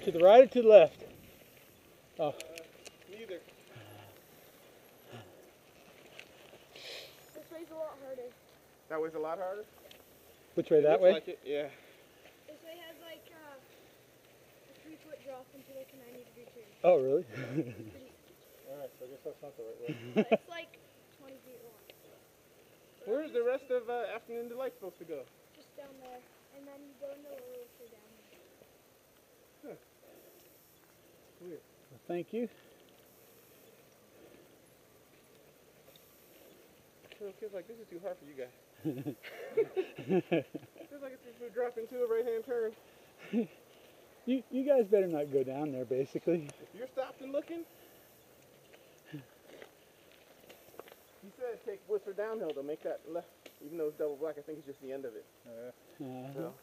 To the right or to the left? Oh. Neither. This way's a lot harder. That way's a lot harder? Which way, that looks way? Like it, yeah. This way has like a 3-foot drop into like a 90-degree turn. Oh, really? Alright, so I guess that's not the right way. It's like 20 feet long. Where's the rest of Afternoon Delight supposed to go? Just down there. And then you go into a little further down there. Weird. Well, thank you. It feels like this is too hard for you guys. Feels like it's just drop into a right-hand turn. You guys better not go down there, basically. If you're stopped and looking, he said take Whistler downhill to make that left. Even though it's double black, I think it's just the end of it. Uh, So.